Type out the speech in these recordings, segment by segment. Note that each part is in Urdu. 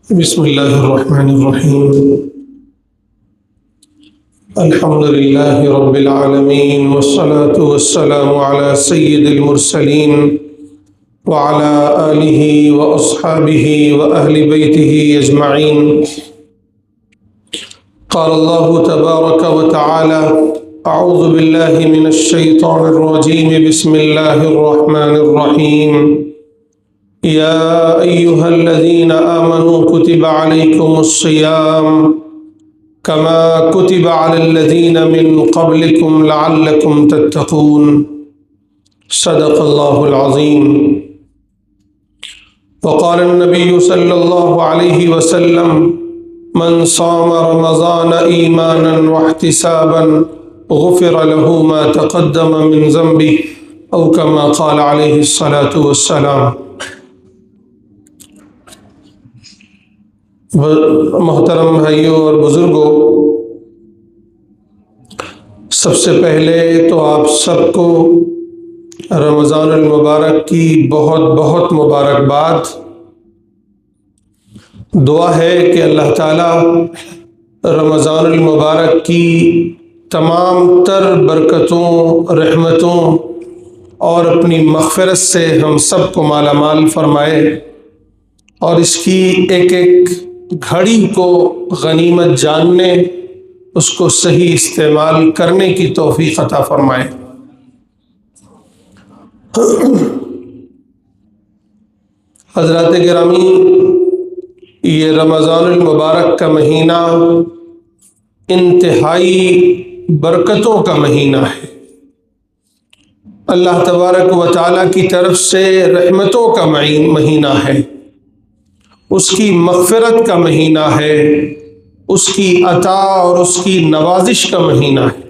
بسم اللہ الرحمن الرحیم الحمد للہ رب العالمین والصلاة والسلام علی سید المرسلین وعلى آلہ واصحابہ واہل بیتہ اجمعین۔ قال اللہ تبارک وتعالی اعوذ باللہ من الشیطان الرجیم بسم اللہ الرحمن الرحیم۔ يا أيها الذين آمنوا كتب عليكم الصيام كما كتب على الذين من قبلكم لعلكم تتقون۔ صدق الله العظيم۔ وقال النبي صلى الله عليه وسلم من صام رمضان إيمانا واحتسابا غفر له ما تقدم من ذنبه أو كما قال عليه الصلاة والسلام۔ محترم بھائیوں اور بزرگوں، سب سے پہلے تو آپ سب کو رمضان المبارک کی بہت بہت مبارکباد۔ دعا ہے کہ اللہ تعالی رمضان المبارک کی تمام تر برکتوں، رحمتوں اور اپنی مغفرت سے ہم سب کو مالا مال فرمائے، اور اس کی ایک ایک گھڑی کو غنیمت جاننے، اس کو صحیح استعمال کرنے کی توفیق عطا فرمائے۔ حضرات گرامی، یہ رمضان المبارک کا مہینہ انتہائی برکتوں کا مہینہ ہے۔ اللہ تبارک و تعالیٰ کی طرف سے رحمتوں کا مہینہ ہے، اس کی مغفرت کا مہینہ ہے، اس کی عطا اور اس کی نوازش کا مہینہ ہے۔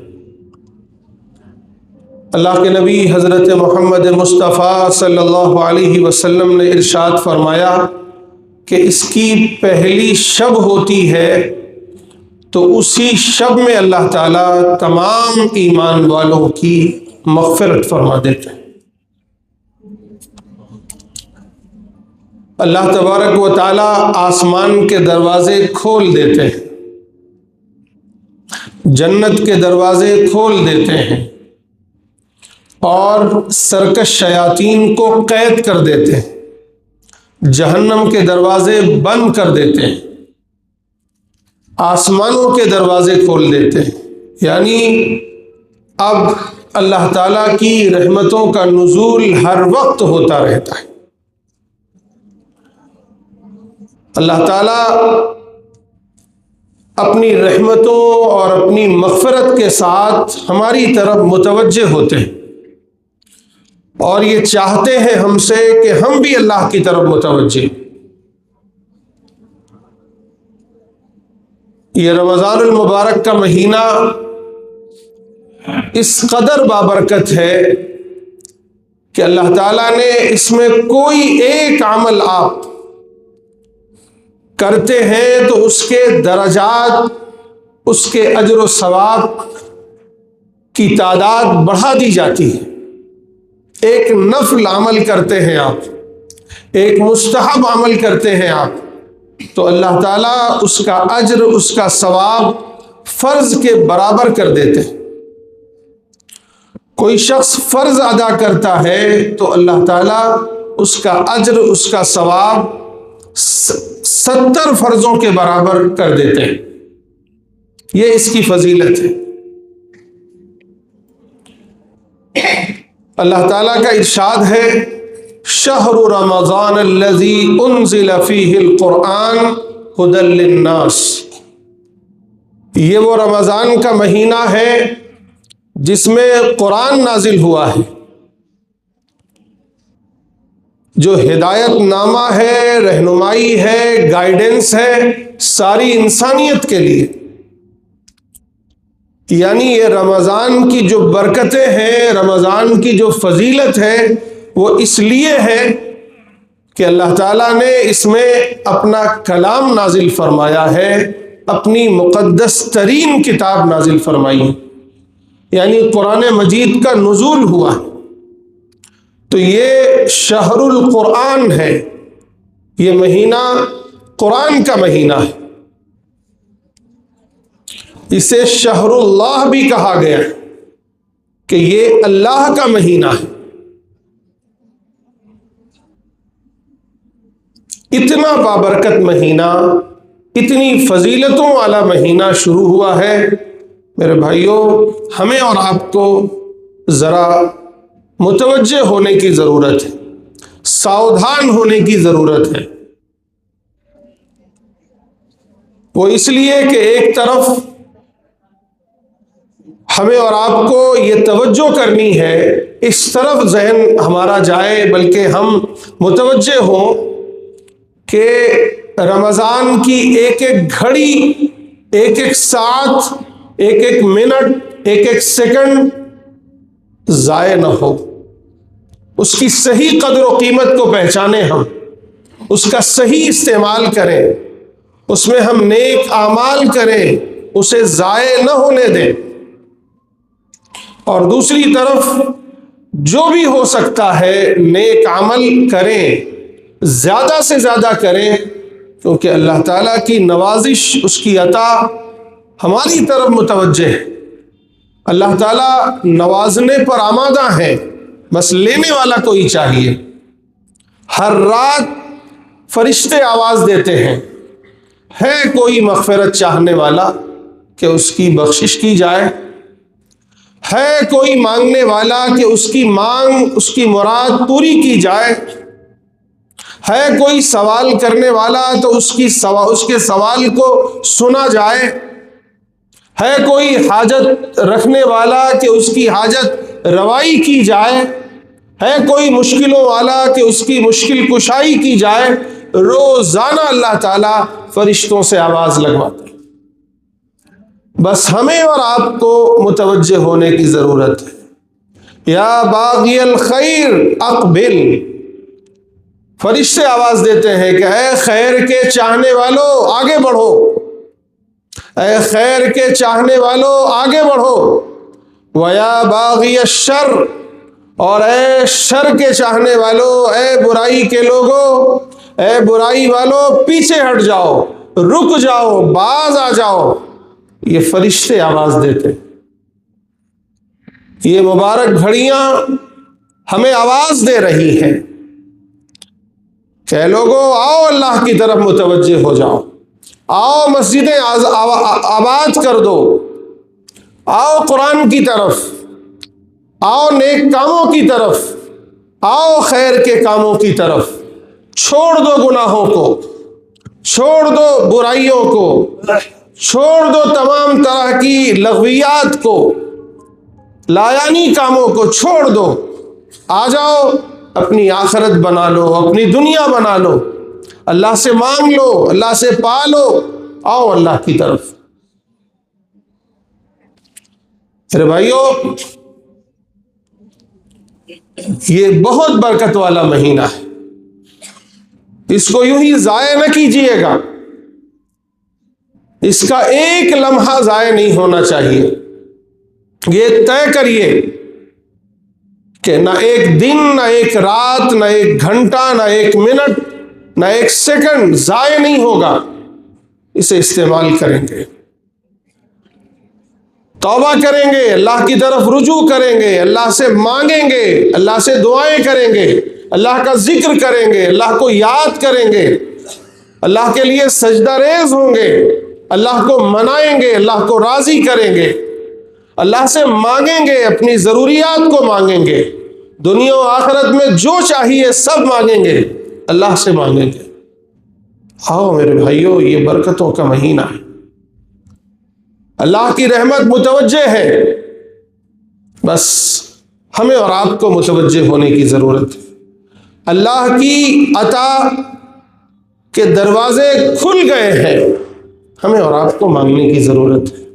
اللہ کے نبی حضرت محمد مصطفیٰ صلی اللہ علیہ وسلم نے ارشاد فرمایا کہ اس کی پہلی شب ہوتی ہے تو اسی شب میں اللہ تعالیٰ تمام ایمان والوں کی مغفرت فرما دیتے ہیں۔ اللہ تبارک و تعالیٰ آسمان کے دروازے کھول دیتے ہیں، جنت کے دروازے کھول دیتے ہیں، اور سرکش شیاطین کو قید کر دیتے ہیں، جہنم کے دروازے بند کر دیتے ہیں، آسمانوں کے دروازے کھول دیتے ہیں۔ یعنی اب اللہ تعالیٰ کی رحمتوں کا نزول ہر وقت ہوتا رہتا ہے۔ اللہ تعالیٰ اپنی رحمتوں اور اپنی مغفرت کے ساتھ ہماری طرف متوجہ ہوتے ہیں، اور یہ چاہتے ہیں ہم سے کہ ہم بھی اللہ کی طرف متوجہ۔ یہ رمضان المبارک کا مہینہ اس قدر بابرکت ہے کہ اللہ تعالیٰ نے اس میں کوئی ایک عمل آپ کرتے ہیں تو اس کے درجات، اس کے اجر و ثواب کی تعداد بڑھا دی جاتی ہے۔ ایک نفل عمل کرتے ہیں آپ، ایک مستحب عمل کرتے ہیں آپ، تو اللہ تعالیٰ اس کا اجر، اس کا ثواب فرض کے برابر کر دیتے ہیں۔ کوئی شخص فرض ادا کرتا ہے تو اللہ تعالیٰ اس کا اجر، اس کا ثواب 70 فرضوں کے برابر کر دیتے ہیں۔ یہ اس کی فضیلت ہے۔ اللہ تعالیٰ کا ارشاد ہے، شہر رمضان الذی انزل فیہ القرآن ھدی للناس۔ یہ وہ رمضان کا مہینہ ہے جس میں قرآن نازل ہوا ہے، جو ہدایت نامہ ہے، رہنمائی ہے، گائیڈنس ہے ساری انسانیت کے لیے۔ یعنی یہ رمضان کی جو برکتیں ہیں، رمضان کی جو فضیلت ہے، وہ اس لیے ہے کہ اللہ تعالیٰ نے اس میں اپنا کلام نازل فرمایا ہے، اپنی مقدس ترین کتاب نازل فرمائی ہے، یعنی قرآن مجید کا نزول ہوا ہے۔ تو یہ شہر القرآن ہے، یہ مہینہ قرآن کا مہینہ ہے، اسے شہر اللہ بھی کہا گیا ہے کہ یہ اللہ کا مہینہ ہے۔ اتنا بابرکت مہینہ، اتنی فضیلتوں والا مہینہ شروع ہوا ہے۔ میرے بھائیوں، ہمیں اور آپ کو ذرا متوجہ ہونے کی ضرورت ہے، ساودھان ہونے کی ضرورت ہے۔ وہ اس لیے کہ ایک طرف ہمیں اور آپ کو یہ توجہ کرنی ہے، اس طرف ذہن ہمارا جائے، بلکہ ہم متوجہ ہوں کہ رمضان کی ایک ایک گھڑی، ایک ایک ساتھ، ایک ایک منٹ، ایک ایک سیکنڈ ضائع نہ ہو، اس کی صحیح قدر و قیمت کو پہچانیں، ہم اس کا صحیح استعمال کریں، اس میں ہم نیک اعمال کریں، اسے ضائع نہ ہونے دیں۔ اور دوسری طرف جو بھی ہو سکتا ہے نیک عمل کریں، زیادہ سے زیادہ کریں، کیونکہ اللہ تعالیٰ کی نوازش، اس کی عطا ہماری طرف متوجہ ہے۔ اللہ تعالیٰ نوازنے پر آمادہ ہے، بس لینے والا کوئی چاہیے۔ ہر رات فرشتے آواز دیتے ہیں، ہے کوئی مغفرت چاہنے والا کہ اس کی بخشش کی جائے، ہے کوئی مانگنے والا کہ اس کی مانگ، اس کی مراد پوری کی جائے، ہے کوئی سوال کرنے والا تو اس کے سوال کو سنا جائے، ہے کوئی حاجت رکھنے والا کہ اس کی حاجت روائی کی جائے، ہے کوئی مشکلوں والا کہ اس کی مشکل کشائی کی جائے۔ روزانہ اللہ تعالیٰ فرشتوں سے آواز لگواتے ہیں، بس ہمیں اور آپ کو متوجہ ہونے کی ضرورت ہے۔ یا باغی الخیر اقبل، فرشتے آواز دیتے ہیں کہ اے خیر کے چاہنے والوں آگے بڑھو، اے خیر کے چاہنے والوں آگے بڑھو۔ وَيَا بَاغِيَ الشَّرِّ، اور اے شر کے چاہنے والوں، اے برائی کے لوگوں، اے برائی والوں پیچھے ہٹ جاؤ، رک جاؤ، باز آ جاؤ۔ یہ فرشتے آواز دیتے، یہ مبارک گھڑیاں ہمیں آواز دے رہی ہیں کہ لوگوں آؤ اللہ کی طرف متوجہ ہو جاؤ، آؤ مسجدیں آباد کر دو، آؤ قرآن کی طرف، آؤ نیک کاموں کی طرف، آؤ خیر کے کاموں کی طرف، چھوڑ دو گناہوں کو، چھوڑ دو برائیوں کو، چھوڑ دو تمام طرح کی لغویات کو، لایانی کاموں کو چھوڑ دو، آ جاؤ اپنی آخرت بنا لو، اپنی دنیا بنا لو، اللہ سے مانگ لو، اللہ سے پالو، آؤ اللہ کی طرف۔ میرے بھائیوں، یہ بہت برکت والا مہینہ ہے، اس کو یوں ہی ضائع نہ کیجیے گا، اس کا ایک لمحہ ضائع نہیں ہونا چاہیے۔ یہ طے کریے کہ نہ ایک دن، نہ ایک رات، نہ ایک گھنٹہ، نہ ایک منٹ، نہ ایک سیکنڈ ضائع نہیں ہوگا، اسے استعمال کریں گے، توبہ کریں گے، اللہ کی طرف رجوع کریں گے، اللہ سے مانگیں گے، اللہ سے دعائیں کریں گے، اللہ کا ذکر کریں گے، اللہ کو یاد کریں گے، اللہ کے لیے سجدہ ریز ہوں گے، اللہ کو منائیں گے، اللہ کو راضی کریں گے، اللہ سے مانگیں گے، اپنی ضروریات کو مانگیں گے، دنیا و آخرت میں جو چاہیے سب مانگیں گے، اللہ سے مانگیں گے۔ آؤ میرے بھائیوں، یہ برکتوں کا مہینہ ہے، اللہ کی رحمت متوجہ ہے، بس ہمیں اور آپ کو متوجہ ہونے کی ضرورت ہے۔ اللہ کی عطا کے دروازے کھل گئے ہیں، ہمیں اور آپ کو مانگنے کی ضرورت ہے۔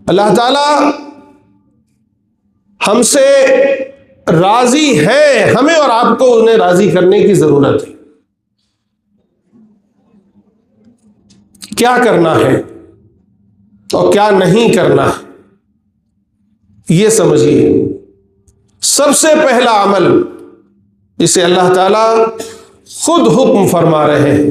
اللہ تعالی ہم سے راضی ہے، ہمیں اور آپ کو انہیں راضی کرنے کی ضرورت ہے۔ کیا کرنا ہے اور کیا نہیں کرنا ہے، یہ سمجھیے۔ سب سے پہلا عمل جسے اللہ تعالیٰ خود حکم فرما رہے ہیں،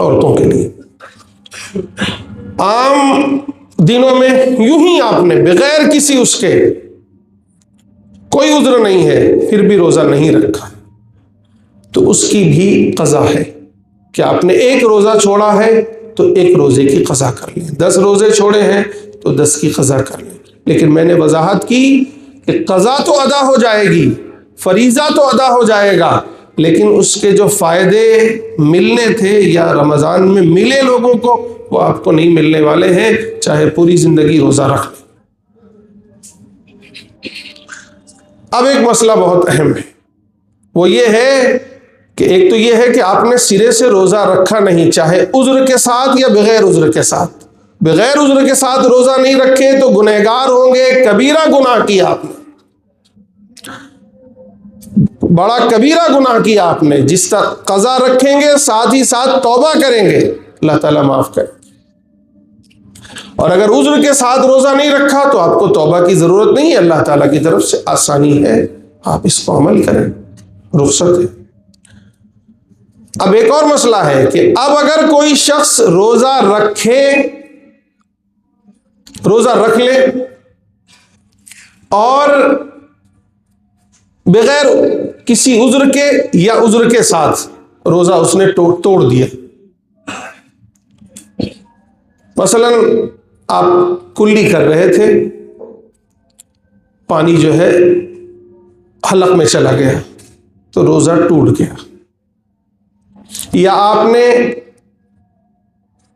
عورتوں کے لیے عام دنوں میں یوں ہی آپ نے بغیر کسی اس کے کوئی عذر نہیں ہے پھر بھی روزہ نہیں رکھا تو اس کی بھی قضا ہے کہ آپ نے ایک روزہ چھوڑا ہے تو ایک روزے کی قضا کر لیں، 10 روزے چھوڑے ہیں تو 10 کی قضا کر لیں۔ لیکن میں نے وضاحت کی کہ قضا تو ادا ہو جائے گی، فریضہ تو ادا ہو جائے گا، لیکن اس کے جو فائدے ملنے تھے یا رمضان میں ملے لوگوں کو وہ آپ کو نہیں ملنے والے ہیں، چاہے پوری زندگی روزہ رکھ لیں۔ اب ایک مسئلہ بہت اہم ہے، وہ یہ ہے کہ ایک تو یہ ہے کہ آپ نے سرے سے روزہ رکھا نہیں، چاہے عذر کے ساتھ یا بغیر عذر کے ساتھ۔ بغیر عذر کے ساتھ روزہ نہیں رکھے تو گنہگار ہوں گے، کبیرہ گناہ کیا آپ نے، بڑا کبیرہ گناہ کیا آپ نے۔ جس طرح قضا رکھیں گے ساتھ ہی ساتھ توبہ کریں گے، اللہ تعالیٰ معاف کرے۔ اور اگر عذر کے ساتھ روزہ نہیں رکھا تو آپ کو توبہ کی ضرورت نہیں ہے، اللہ تعالیٰ کی طرف سے آسانی ہے، آپ اس کو عمل کریں، رخصت ہے۔ اب ایک اور مسئلہ ہے کہ اب اگر کوئی شخص روزہ رکھ لے اور بغیر کسی عذر کے یا عذر کے ساتھ روزہ اس نے توڑ دیا۔ مثلا آپ کلی کر رہے تھے، پانی جو ہے حلق میں چلا گیا تو روزہ ٹوٹ گیا، یا آپ نے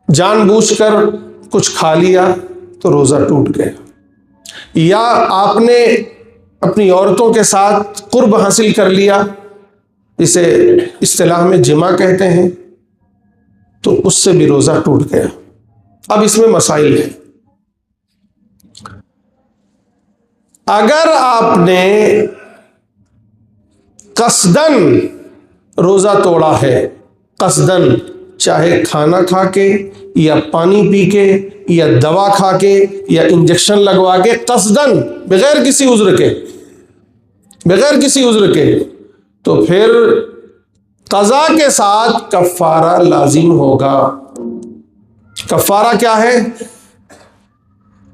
جان بوجھ کر کچھ کھا لیا تو روزہ ٹوٹ گیا، یا آپ نے اپنی عورتوں کے ساتھ قرب حاصل کر لیا، اسے اصطلاح میں جماع کہتے ہیں، تو اس سے بھی روزہ ٹوٹ گیا۔ اب اس میں مسائل ہیں۔ اگر آپ نے قصدن روزہ توڑا ہے، قصدن، چاہے کھانا کھا کے یا پانی پی کے یا دوا کھا کے یا انجیکشن لگوا کے، قصدن بغیر کسی عذر کے، تو پھر قضا کے ساتھ کفارہ لازم ہوگا۔ کفارہ کیا ہے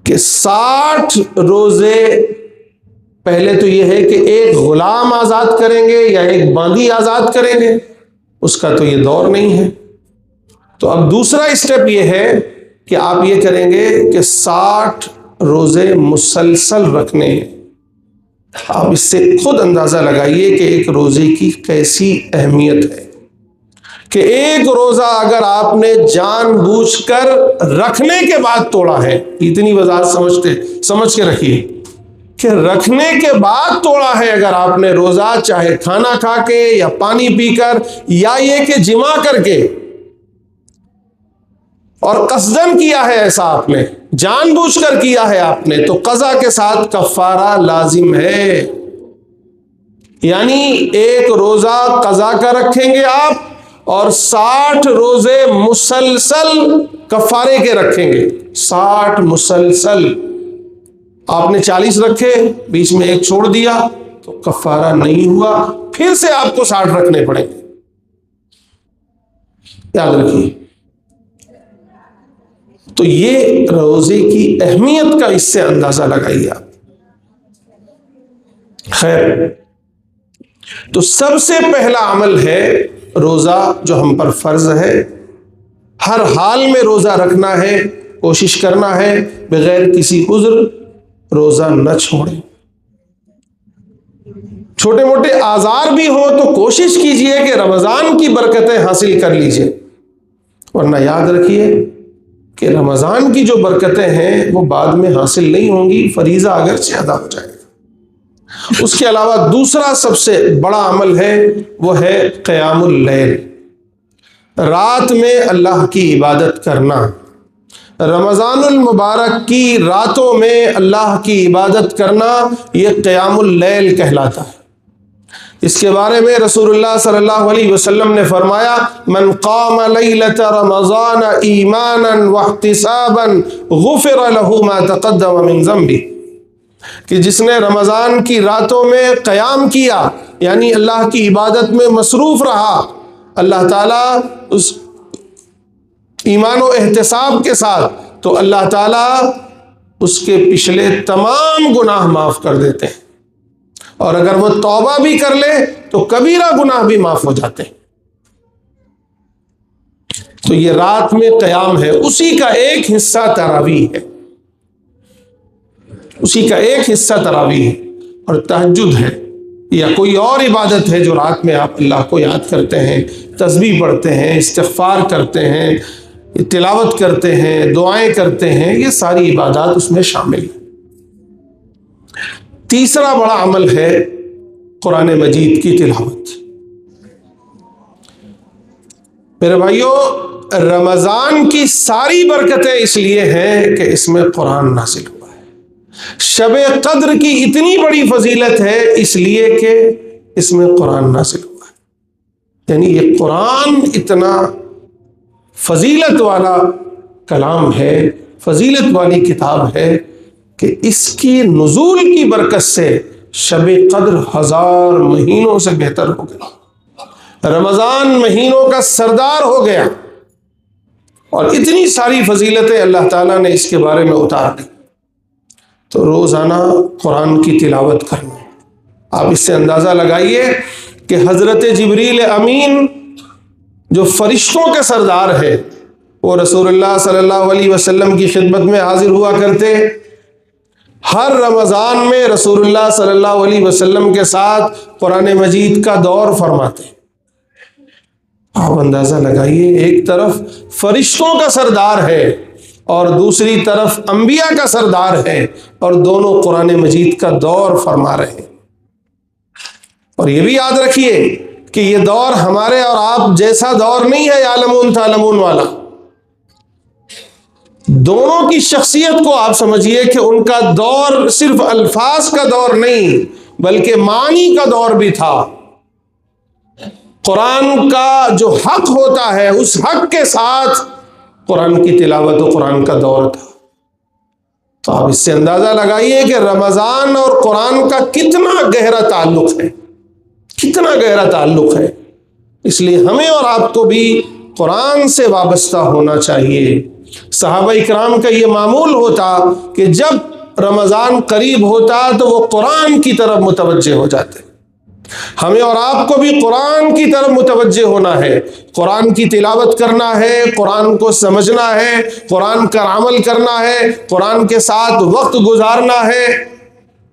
کہ 60 روزے، پہلے تو یہ ہے کہ ایک غلام آزاد کریں گے یا ایک باندھی آزاد کریں گے، اس کا تو یہ دور نہیں ہے۔ تو اب دوسرا اسٹیپ یہ ہے کہ آپ یہ کریں گے کہ 60 روزے مسلسل رکھنے ہیں۔ آپ اس سے خود اندازہ لگائیے کہ ایک روزے کی کیسی اہمیت ہے، کہ ایک روزہ اگر آپ نے جان بوجھ کر رکھنے کے بعد توڑا ہے، اتنی وضاحت سمجھ کے رکھیے کہ رکھنے کے بعد توڑا ہے اگر آپ نے روزہ، چاہے کھانا کھا کے یا پانی پی کر یا یہ کہ جماع کر کے، اور قصدن کیا ہے، ایسا آپ نے جان بوجھ کر کیا ہے آپ نے، تو قضا کے ساتھ کفارہ لازم ہے۔ یعنی ایک روزہ قضا کا رکھیں گے آپ، اور 60 روزے مسلسل کفارے کے رکھیں گے، 60 مسلسل۔ آپ نے 40 رکھے، بیچ میں ایک چھوڑ دیا تو کفارہ نہیں ہوا، پھر سے آپ کو 60 رکھنے پڑیں گے، یاد رکھیے۔ تو یہ روزے کی اہمیت کا اس سے اندازہ لگائیے آپ۔ خیر، تو سب سے پہلا عمل ہے روزہ جو ہم پر فرض ہے، ہر حال میں روزہ رکھنا ہے، کوشش کرنا ہے بغیر کسی عذر روزہ نہ چھوڑیں۔ چھوٹے موٹے آزار بھی ہوں تو کوشش کیجئے کہ رمضان کی برکتیں حاصل کر لیجئے، ورنہ یاد رکھیے کہ رمضان کی جو برکتیں ہیں وہ بعد میں حاصل نہیں ہوں گی، فریضہ اگرچہ ادا ہو جائے گا۔ اس کے علاوہ دوسرا سب سے بڑا عمل ہے، وہ ہے قیام اللیل، رات میں اللہ کی عبادت کرنا۔ رمضان المبارک کی راتوں میں اللہ کی عبادت کرنا یہ قیام اللیل کہلاتا ہے۔ اس کے بارے میں رسول اللہ صلی اللہ علیہ وسلم نے فرمایا، من قام لیلۃ رمضان ایمانا واحتسابا غفر له ما تقدم من ذنبہ، کہ جس نے رمضان کی راتوں میں قیام کیا، یعنی اللہ کی عبادت میں مصروف رہا، اللہ تعالیٰ ایمان و احتساب کے ساتھ، تو اللہ تعالیٰ اس کے پچھلے تمام گناہ معاف کر دیتے ہیں، اور اگر وہ توبہ بھی کر لے تو کبیرہ گناہ بھی معاف ہو جاتے ہیں۔ تو یہ رات میں قیام ہے، اسی کا ایک حصہ تراویح ہے، اسی کا ایک حصہ تراویح ہے، اور تہجد ہے یا کوئی اور عبادت ہے جو رات میں آپ اللہ کو یاد کرتے ہیں، تسبیح پڑھتے ہیں، استغفار کرتے ہیں، تلاوت کرتے ہیں، دعائیں کرتے ہیں، یہ ساری عبادات اس میں شامل ہیں۔ تیسرا بڑا عمل ہے قرآن مجید کی تلاوت۔ میرے بھائیو، رمضان کی ساری برکتیں اس لیے ہیں کہ اس میں قرآن نازل ہوا ہے۔ شب قدر کی اتنی بڑی فضیلت ہے اس لیے کہ اس میں قرآن نازل ہوا ہے، یعنی یہ قرآن اتنا فضیلت والا کلام ہے، فضیلت والی کتاب ہے کہ اس کی نزول کی برکت سے شب قدر 1000 مہینوں سے بہتر ہو گیا، رمضان مہینوں کا سردار ہو گیا، اور اتنی ساری فضیلتیں اللہ تعالیٰ نے اس کے بارے میں اتار دی۔ تو روزانہ قرآن کی تلاوت کرنا، آپ اس سے اندازہ لگائیے کہ حضرت جبریل امین جو فرشتوں کے سردار ہے، وہ رسول اللہ صلی اللہ علیہ وسلم کی خدمت میں حاضر ہوا کرتے، ہر رمضان میں رسول اللہ صلی اللہ علیہ وسلم کے ساتھ قرآن مجید کا دور فرماتے۔ آپ اندازہ لگائیے، ایک طرف فرشتوں کا سردار ہے اور دوسری طرف انبیاء کا سردار ہے، اور دونوں قرآن مجید کا دور فرما رہے ہیں۔ اور یہ بھی یاد رکھیے کہ یہ دور ہمارے اور آپ جیسا دور نہیں ہے یعلمون تعلمون والا۔ دونوں کی شخصیت کو آپ سمجھیے کہ ان کا دور صرف الفاظ کا دور نہیں بلکہ معنی کا دور بھی تھا۔ قرآن کا جو حق ہوتا ہے اس حق کے ساتھ قرآن کی تلاوت و قرآن کا دور تھا۔ تو آپ اس سے اندازہ لگائیے کہ رمضان اور قرآن کا کتنا گہرا تعلق ہے، کتنا گہرا تعلق ہے۔ اس لیے ہمیں اور آپ کو بھی قرآن سے وابستہ ہونا چاہیے۔ صحابہ اکرام کا یہ معمول ہوتا کہ جب رمضان قریب ہوتا تو وہ قرآن کی طرف متوجہ ہو جاتے۔ ہمیں اور آپ کو بھی قرآن کی طرف متوجہ ہونا ہے، قرآن کی تلاوت کرنا ہے، قرآن کو سمجھنا ہے، قرآن کا عمل کرنا ہے، قرآن کے ساتھ وقت گزارنا ہے۔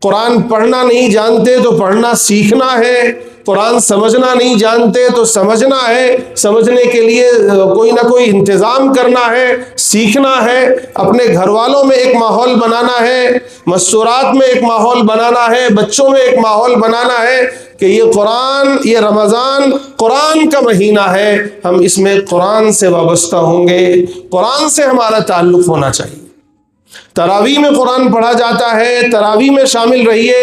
قرآن پڑھنا نہیں جانتے تو پڑھنا سیکھنا ہے، قرآن سمجھنا نہیں جانتے تو سمجھنا ہے، سمجھنے کے لیے کوئی نہ کوئی انتظام کرنا ہے، سیکھنا ہے، اپنے گھر والوں میں ایک ماحول بنانا ہے، مستورات میں ایک ماحول بنانا ہے، بچوں میں ایک ماحول بنانا ہے کہ یہ قرآن، یہ رمضان قرآن کا مہینہ ہے، ہم اس میں قرآن سے وابستہ ہوں گے، قرآن سے ہمارا تعلق ہونا چاہیے۔ تراویح میں قرآن پڑھا جاتا ہے، تراویح میں شامل رہیے،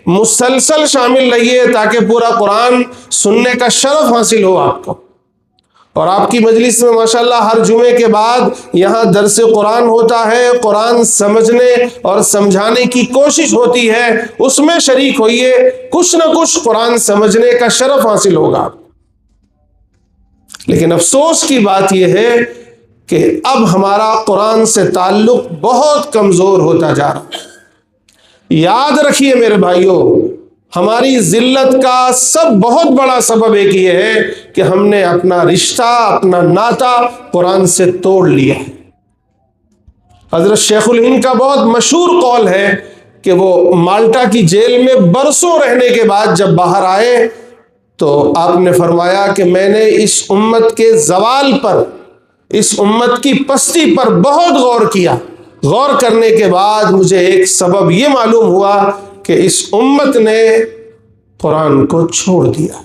مسلسل شامل رہیے تاکہ پورا قرآن سننے کا شرف حاصل ہو آپ کو۔ اور آپ کی مجلس میں ماشاءاللہ ہر جمعے کے بعد یہاں درس قرآن ہوتا ہے، قرآن سمجھنے اور سمجھانے کی کوشش ہوتی ہے، اس میں شریک ہوئیے، کچھ نہ کچھ قرآن سمجھنے کا شرف حاصل ہوگا۔ لیکن افسوس کی بات یہ ہے کہ اب ہمارا قرآن سے تعلق بہت کمزور ہوتا جا رہا ہے۔ یاد رکھیے میرے بھائیوں، ہماری ذلت کا بہت بڑا سبب ایک یہ ہے کہ ہم نے اپنا رشتہ، اپنا ناطہ قرآن سے توڑ لیا ہے۔ حضرت شیخ الہند کا بہت مشہور قول ہے کہ وہ مالٹا کی جیل میں برسوں رہنے کے بعد جب باہر آئے تو آپ نے فرمایا کہ میں نے اس امت کے زوال پر، اس امت کی پستی پر بہت غور کیا، غور کرنے کے بعد مجھے ایک سبب یہ معلوم ہوا کہ اس امت نے قرآن کو چھوڑ دیا۔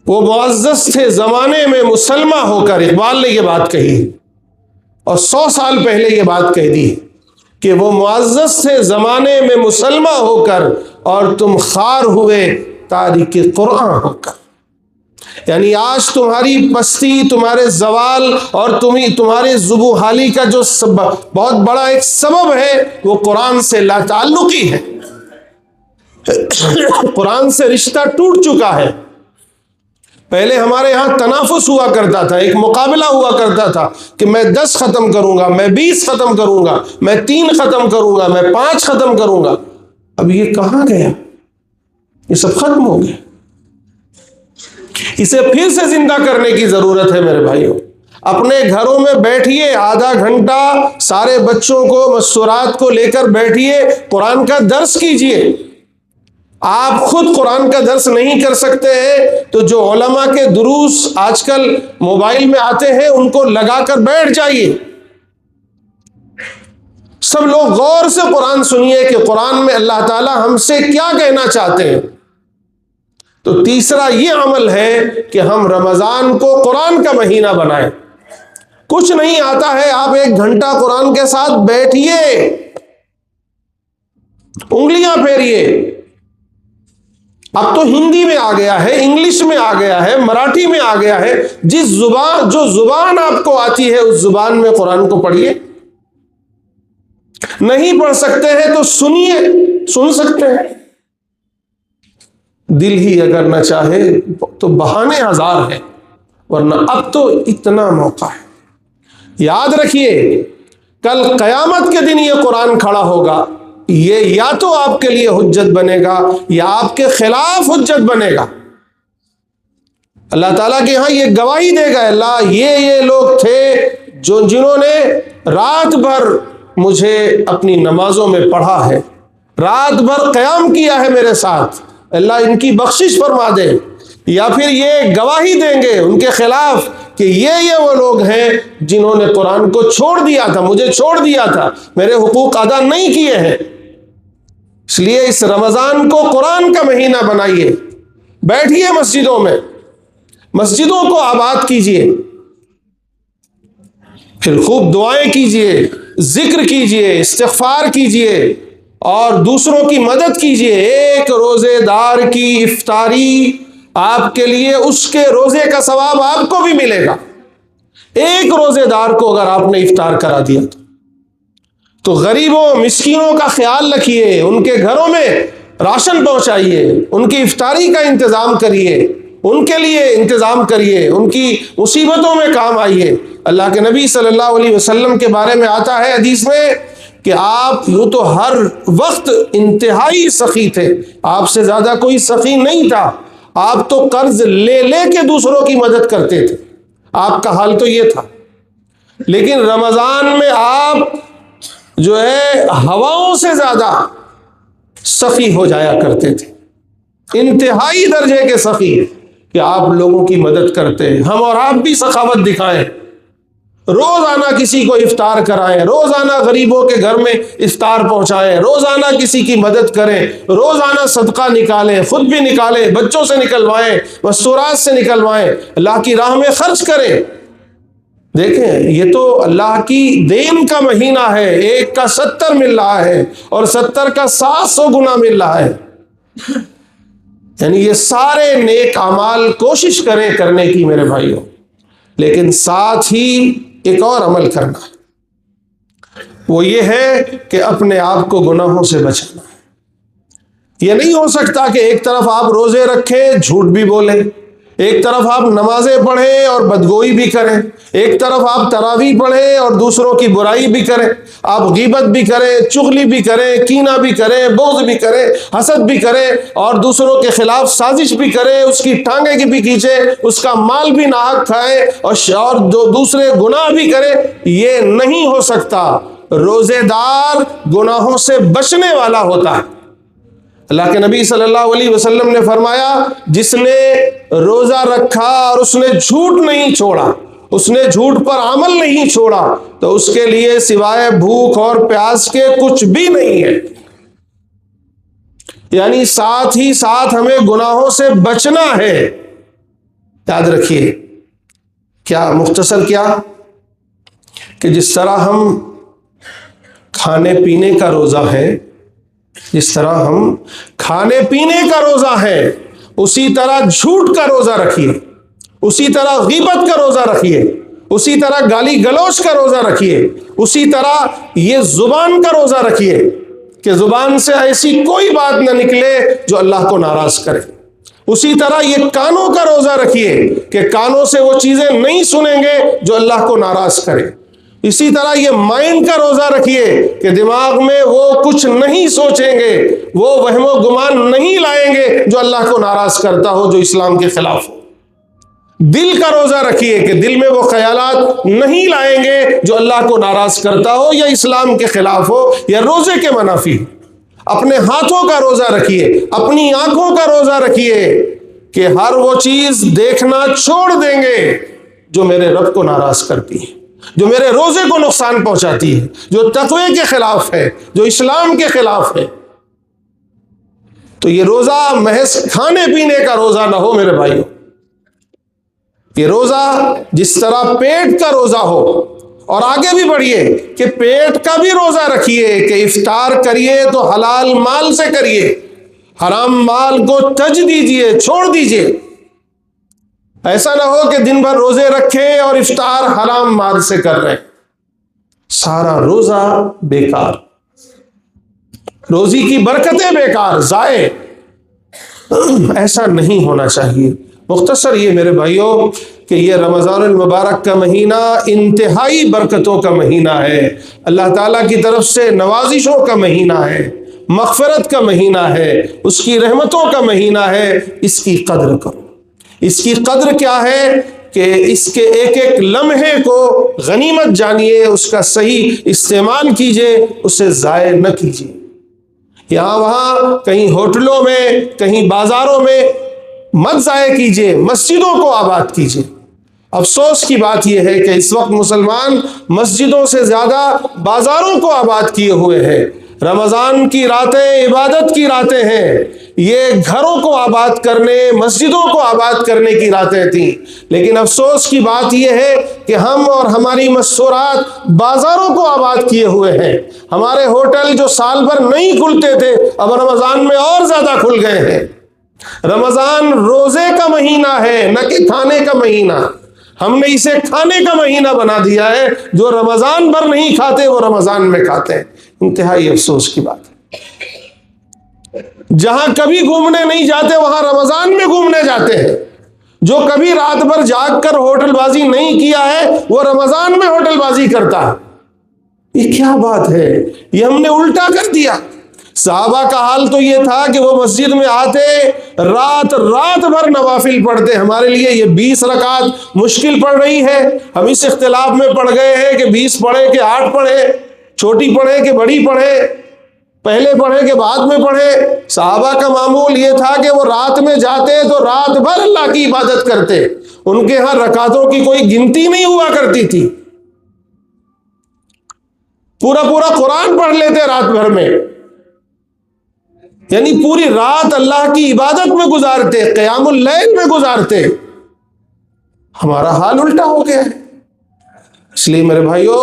وہ معزز تھے زمانے میں مسلمہ ہو کر، اقبال نے یہ بات کہی اور 100 سال پہلے یہ بات کہہ دی کہ وہ معزز تھے زمانے میں مسلمہ ہو کر اور تم خار ہوئے تارک قرآن ہو کر۔ یعنی آج تمہاری پستی، تمہارے زوال اور تمہارے ذبح حالی کا جو بہت بڑا ایک سبب ہے وہ قرآن سے لا تعلقی ہے، قرآن سے رشتہ ٹوٹ چکا ہے۔ پہلے ہمارے ہاں تنافس ہوا کرتا تھا، ایک مقابلہ ہوا کرتا تھا کہ میں 10 ختم کروں گا، میں 20 ختم کروں گا، میں 3 ختم کروں گا، میں 5 ختم کروں گا۔ اب یہ کہاں گیا؟ یہ سب ختم ہو گیا۔ اسے پھر سے زندہ کرنے کی ضرورت ہے میرے بھائیوں۔ اپنے گھروں میں بیٹھیے، آدھا گھنٹہ سارے بچوں کو مستورات کو لے کر بیٹھیے، قرآن کا درس کیجیے۔ آپ خود قرآن کا درس نہیں کر سکتے ہیں تو جو علماء کے دروس آج کل موبائل میں آتے ہیں ان کو لگا کر بیٹھ جائیے۔ سب لوگ غور سے قرآن سنیے کہ قرآن میں اللہ تعالی ہم سے کیا کہنا چاہتے ہیں۔ تو تیسرا یہ عمل ہے کہ ہم رمضان کو قرآن کا مہینہ بنائیں۔ کچھ نہیں آتا ہے، آپ 1 گھنٹہ قرآن کے ساتھ بیٹھیے، انگلیاں پھیریے۔ اب تو ہندی میں آ گیا ہے، انگلش میں آ گیا ہے، مراٹھی میں آ گیا ہے، جو زبان آپ کو آتی ہے اس زبان میں قرآن کو پڑھیے۔ نہیں پڑھ سکتے ہیں تو سنیے، سن سکتے ہیں۔ دل ہی اگر نہ چاہے تو بہانے ہزار ہیں، ورنہ اب تو اتنا موقع ہے۔ یاد رکھیے، کل قیامت کے دن یہ قرآن کھڑا ہوگا، یہ یا تو آپ کے لیے حجت بنے گا یا آپ کے خلاف حجت بنے گا۔ اللہ تعالیٰ کے ہاں یہ گواہی دے گا، اللہ یہ لوگ تھے جنہوں نے رات بھر مجھے اپنی نمازوں میں پڑھا ہے، رات بھر قیام کیا ہے میرے ساتھ، اللہ ان کی بخشش فرما دے۔ یا پھر یہ گواہی دیں گے ان کے خلاف کہ یہ وہ لوگ ہیں جنہوں نے قرآن کو چھوڑ دیا تھا، مجھے چھوڑ دیا تھا، میرے حقوق ادا نہیں کیے ہیں۔ اس لیے اس رمضان کو قرآن کا مہینہ بنائیے، بیٹھیے مسجدوں میں، مسجدوں کو آباد کیجیے، پھر خوب دعائیں کیجیے، ذکر کیجیے، استغفار کیجیے اور دوسروں کی مدد کیجیے۔ ایک روزے دار کی افطاری آپ کے لیے اس کے روزے کا ثواب آپ کو بھی ملے گا۔ ایک روزے دار کو اگر آپ نے افطار کرا دیا تو غریبوں مسکینوں کا خیال رکھیے، ان کے گھروں میں راشن پہنچائیے، ان کی افطاری کا انتظام کریے، ان کے لیے انتظام کریے، ان کی مصیبتوں میں کام آئیے۔ اللہ کے نبی صلی اللہ علیہ وسلم کے بارے میں آتا ہے حدیث میں کہ آپ یوں تو ہر وقت انتہائی سخی تھے، آپ سے زیادہ کوئی سخی نہیں تھا، آپ تو قرض لے لے کے دوسروں کی مدد کرتے تھے، آپ کا حال تو یہ تھا۔ لیکن رمضان میں آپ جو ہے ہواؤں سے زیادہ سخی ہو جایا کرتے تھے، انتہائی درجے کے سخی کہ آپ لوگوں کی مدد کرتے ہیں۔ ہم اور آپ بھی سخاوت دکھائیں، روزانہ کسی کو افطار کرائیں، روزانہ غریبوں کے گھر میں افطار پہنچائیں، روزانہ کسی کی مدد کریں، روزانہ صدقہ نکالیں، خود بھی نکالیں، بچوں سے نکلوائیں، مستورات سے نکلوائیں، اللہ کی راہ میں خرچ کریں۔ دیکھیں یہ تو اللہ کی دین کا مہینہ ہے، ایک کا 70 مل رہا ہے اور 70 کا 700 گنا مل رہا ہے۔ یعنی یہ سارے نیک اعمال کوشش کریں کرنے کی میرے بھائیوں، لیکن ساتھ ہی ایک اور عمل کرنا ہے، وہ یہ ہے کہ اپنے آپ کو گناہوں سے بچانا ہے۔ یہ نہیں ہو سکتا کہ ایک طرف آپ روزے رکھیں، جھوٹ بھی بولیں، ایک طرف آپ نمازیں پڑھیں اور بدگوئی بھی کریں، ایک طرف آپ تراویح پڑھیں اور دوسروں کی برائی بھی کریں، آپ غیبت بھی کریں، چغلی بھی کریں، کینہ بھی کریں، بغض بھی کریں، حسد بھی کریں اور دوسروں کے خلاف سازش بھی کریں، اس کی ٹانگیں بھی کھینچیں، اس کا مال بھی ناحق کھائیں اور جو دوسرے گناہ بھی کریں۔ یہ نہیں ہو سکتا۔ روزے دار گناہوں سے بچنے والا ہوتا ہے۔ اللہ کے نبی صلی اللہ علیہ وسلم نے فرمایا، جس نے روزہ رکھا اور اس نے جھوٹ نہیں چھوڑا، اس نے جھوٹ پر عمل نہیں چھوڑا، تو اس کے لیے سوائے بھوک اور پیاس کے کچھ بھی نہیں ہے۔ یعنی ساتھ ہی ساتھ ہمیں گناہوں سے بچنا ہے۔ یاد رکھیے، کیا مختصر کیا کہ جس طرح ہم کھانے پینے کا روزہ ہے، جس طرح ہم کھانے پینے کا روزہ ہے، اسی طرح جھوٹ کا روزہ رکھیے، اسی طرح غیبت کا روزہ رکھیے، اسی طرح گالی گلوچ کا روزہ رکھیے، اسی طرح یہ زبان کا روزہ رکھیے کہ زبان سے ایسی کوئی بات نہ نکلے جو اللہ کو ناراض کرے، اسی طرح یہ کانوں کا روزہ رکھیے کہ کانوں سے وہ چیزیں نہیں سنیں گے جو اللہ کو ناراض کرے. اسی طرح یہ مائنڈ کا روزہ رکھیے کہ دماغ میں وہ کچھ نہیں سوچیں گے، وہ وہم و گمان نہیں لائیں گے جو اللہ کو ناراض کرتا ہو، جو اسلام کے خلاف ہو. دل کا روزہ رکھیے کہ دل میں وہ خیالات نہیں لائیں گے جو اللہ کو ناراض کرتا ہو یا اسلام کے خلاف ہو یا روزے کے منافی. اپنے ہاتھوں کا روزہ رکھیے، اپنی آنکھوں کا روزہ رکھیے کہ ہر وہ چیز دیکھنا چھوڑ دیں گے جو میرے رب کو ناراض کرتی ہے، جو میرے روزے کو نقصان پہنچاتی ہے، جو تقوی کے خلاف ہے، جو اسلام کے خلاف ہے. تو یہ روزہ محض کھانے پینے کا روزہ نہ ہو میرے بھائیوں. یہ روزہ جس طرح پیٹ کا روزہ ہو، اور آگے بھی بڑھیے کہ پیٹ کا بھی روزہ رکھیے کہ افطار کریے تو حلال مال سے کریے، حرام مال کو تج دیجیے، چھوڑ دیجیے. ایسا نہ ہو کہ دن بھر روزے رکھیں اور افطار حرام مال سے کر رہے ہیں، سارا روزہ بیکار، روزی کی برکتیں بیکار، ضائع. ایسا نہیں ہونا چاہیے. مختصر یہ میرے بھائیوں کہ یہ رمضان المبارک کا مہینہ انتہائی برکتوں کا مہینہ ہے، اللہ تعالیٰ کی طرف سے نوازشوں کا مہینہ ہے، مغفرت کا مہینہ ہے، اس کی رحمتوں کا مہینہ ہے. اس کی قدر کرو. اس کی قدر کیا ہے کہ اس کے ایک ایک لمحے کو غنیمت جانیے، اس کا صحیح استعمال کیجیے، اسے ضائع نہ کیجیے. یہاں وہاں کہیں ہوٹلوں میں، کہیں بازاروں میں مت ضائع کیجیے، مسجدوں کو آباد کیجیے. افسوس کی بات یہ ہے کہ اس وقت مسلمان مسجدوں سے زیادہ بازاروں کو آباد کیے ہوئے ہیں. رمضان کی راتیں عبادت کی راتیں ہیں، یہ گھروں کو آباد کرنے، مسجدوں کو آباد کرنے کی راتیں تھیں. لیکن افسوس کی بات یہ ہے کہ ہم اور ہماری مستورات بازاروں کو آباد کیے ہوئے ہیں. ہمارے ہوٹل جو سال بھر نہیں کھلتے تھے اب رمضان میں اور زیادہ کھل گئے ہیں. رمضان روزے کا مہینہ ہے نہ کہ کھانے کا مہینہ. ہم نے اسے کھانے کا مہینہ بنا دیا ہے. جو رمضان بھر نہیں کھاتے وہ رمضان میں کھاتے ہیں. انتہائی افسوس کی بات ہے. جہاں کبھی گھومنے نہیں جاتے وہاں رمضان میں گھومنے جاتے ہیں. جو کبھی رات بھر جاگ کر ہوٹل بازی نہیں کیا ہے وہ رمضان میں ہوٹل بازی کرتا ہے. یہ کیا بات ہے؟ یہ ہم نے الٹا کر دیا. صحابہ کا حال تو یہ تھا کہ وہ مسجد میں آتے، رات بھر نوافل پڑھتے. ہمارے لیے یہ 20 رکعت مشکل پڑ رہی ہے. ہم اس اختلاف میں پڑ گئے ہیں کہ 20 پڑھے کہ 8 پڑھے، چھوٹی پڑھے کہ بڑی پڑھے، پہلے پڑھے کہ بعد میں پڑھے. صحابہ کا معمول یہ تھا کہ وہ رات میں جاتے تو رات بھر اللہ کی عبادت کرتے. ان کے ہاں رکعتوں کی کوئی گنتی نہیں ہوا کرتی تھی. پورا قرآن پڑھ لیتے رات بھر میں، یعنی پوری رات اللہ کی عبادت میں گزارتے، قیام اللیل میں گزارتے. ہمارا حال الٹا ہو گیا ہے. اس لیے میرے بھائیوں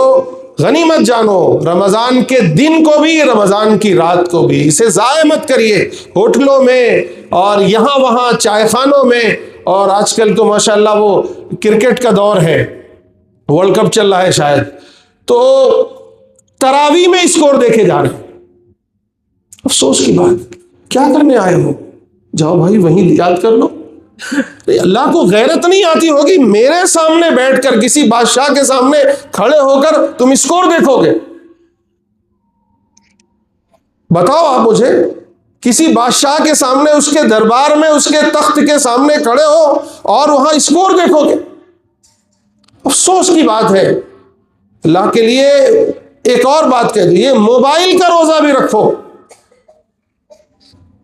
غنیمت جانو، رمضان کے دن کو بھی، رمضان کی رات کو بھی. اسے ضائع مت کریے ہوٹلوں میں اور یہاں وہاں چائے خانوں میں. اور آج کل تو ماشاءاللہ وہ کرکٹ کا دور ہے، ورلڈ کپ چل رہا ہے شاید، تو تراویح میں اسکور دیکھے جا رہے ہیں. افسوس کی بات، کیا کرنے آئے ہو؟ جاؤ بھائی وہیں یاد کر لو. اللہ کو غیرت نہیں آتی ہوگی میرے سامنے بیٹھ کر کسی بادشاہ کے سامنے کھڑے ہو کر تم اسکور دیکھو گے؟ بتاؤ آپ مجھے، کسی بادشاہ کے سامنے، اس کے دربار میں، اس کے تخت کے سامنے کھڑے ہو اور وہاں اسکور دیکھو گے؟ افسوس کی بات ہے. اللہ کے لیے ایک اور بات کہہ دیجیے، موبائل کا روزہ بھی رکھو.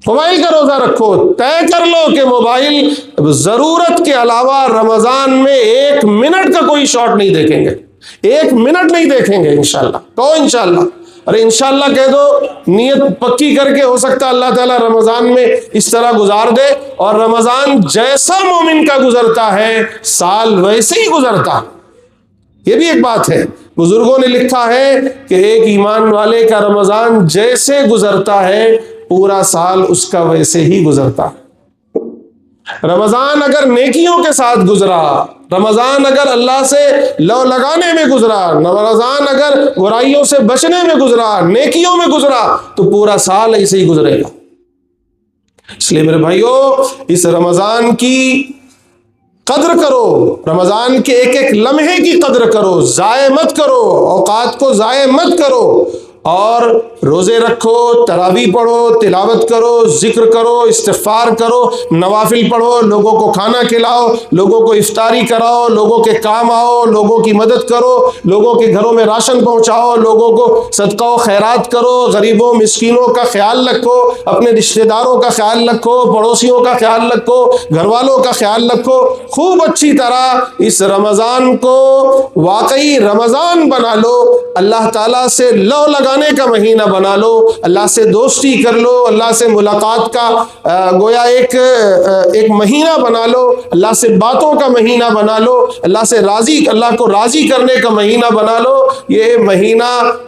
موبائل کا روزہ رکھو. طے کر لو کہ موبائل ضرورت کے علاوہ رمضان میں 1 منٹ کا کوئی شارٹ نہیں دیکھیں گے. 1 منٹ نہیں دیکھیں گے انشاءاللہ. تو انشاءاللہ، ارے انشاءاللہ کہہ دو، نیت پکی کر کے. ہو سکتا ہے اللہ تعالیٰ رمضان میں اس طرح گزار دے، اور رمضان جیسا مومن کا گزرتا ہے سال ویسے ہی گزرتا. یہ بھی ایک بات ہے. بزرگوں نے لکھا ہے کہ ایک ایمان والے کا رمضان جیسے گزرتا ہے پورا سال اس کا ویسے ہی گزرتا. رمضان اگر نیکیوں کے ساتھ گزرا، رمضان اگر اللہ سے لو لگانے میں گزرا، رمضان اگر برائیوں سے بچنے میں گزرا، نیکیوں میں گزرا، تو پورا سال ایسے ہی گزرے گا. اس لیے میرے بھائیوں اس رمضان کی قدر کرو، رمضان کے ایک ایک لمحے کی قدر کرو، ضائع مت کرو، اوقات کو ضائع مت کرو، اور روزے رکھو، تراویح پڑھو، تلاوت کرو، ذکر کرو، استغفار کرو، نوافل پڑھو، لوگوں کو کھانا کھلاؤ، لوگوں کو افطاری کراؤ، لوگوں کے کام آؤ، لوگوں کی مدد کرو، لوگوں کے گھروں میں راشن پہنچاؤ، لوگوں کو صدقہ و خیرات کرو، غریبوں مسکینوں کا خیال رکھو، اپنے رشتہ داروں کا خیال رکھو، پڑوسیوں کا خیال رکھو، گھر والوں کا خیال رکھو، خوب اچھی طرح اس رمضان کو واقعی رمضان بنا لو، اللہ تعالیٰ سے لو لگانے کا مہینہ بنا لو، اللہ سے دوستی کر لو، اللہ سے ملاقات کا گویا ایک مہینہ بنا لو، اللہ سے باتوں کا مہینہ بنا لو، اللہ کو راضی کرنے کا مہینہ بنا لو۔ یہ مہینہ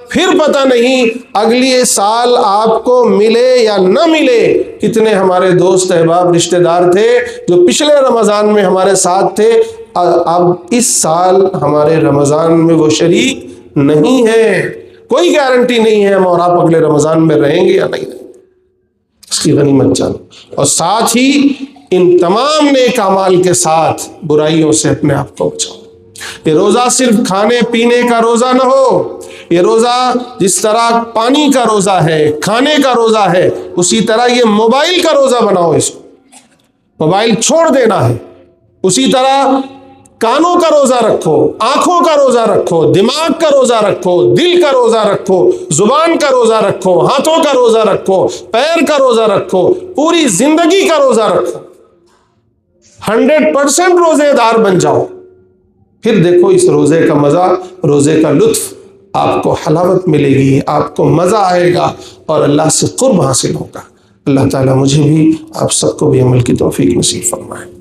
پھر پتہ نہیں اگلی سال آپ کو ملے یا نہ ملے۔ کتنے ہمارے دوست احباب رشتہ دار تھے جو پچھلے رمضان میں ہمارے ساتھ تھے، اب اس سال ہمارے رمضان میں وہ شریک نہیں ہے، کوئی گارنٹی نہیں ہے ہم اور آپ اگلے رمضان میں رہیں گے یا نہیں، اس کی غنیمت جانو، اور ساتھ ہی ان تمام نیک اعمال کے ساتھ برائیوں سے اپنے آپ کو بچاؤ۔ یہ روزہ صرف کھانے پینے کا روزہ نہ ہو، یہ روزہ جس طرح پانی کا روزہ ہے، کھانے کا روزہ ہے، اسی طرح یہ موبائل کا روزہ بناؤ، اس کو موبائل چھوڑ دینا ہے، اسی طرح کانوں کا روزہ رکھو، آنکھوں کا روزہ رکھو، دماغ کا روزہ رکھو، دل کا روزہ رکھو، زبان کا روزہ رکھو، ہاتھوں کا روزہ رکھو، پیر کا روزہ رکھو، پوری زندگی کا روزہ رکھو، 100% روزے دار بن جاؤ، پھر دیکھو اس روزے کا مزہ، روزے کا لطف، آپ کو حلاوت ملے گی، آپ کو مزہ آئے گا اور اللہ سے قرب حاصل ہوگا۔ اللہ تعالیٰ مجھے بھی آپ سب کو بھی عمل کی توفیق نصیب فرمائے۔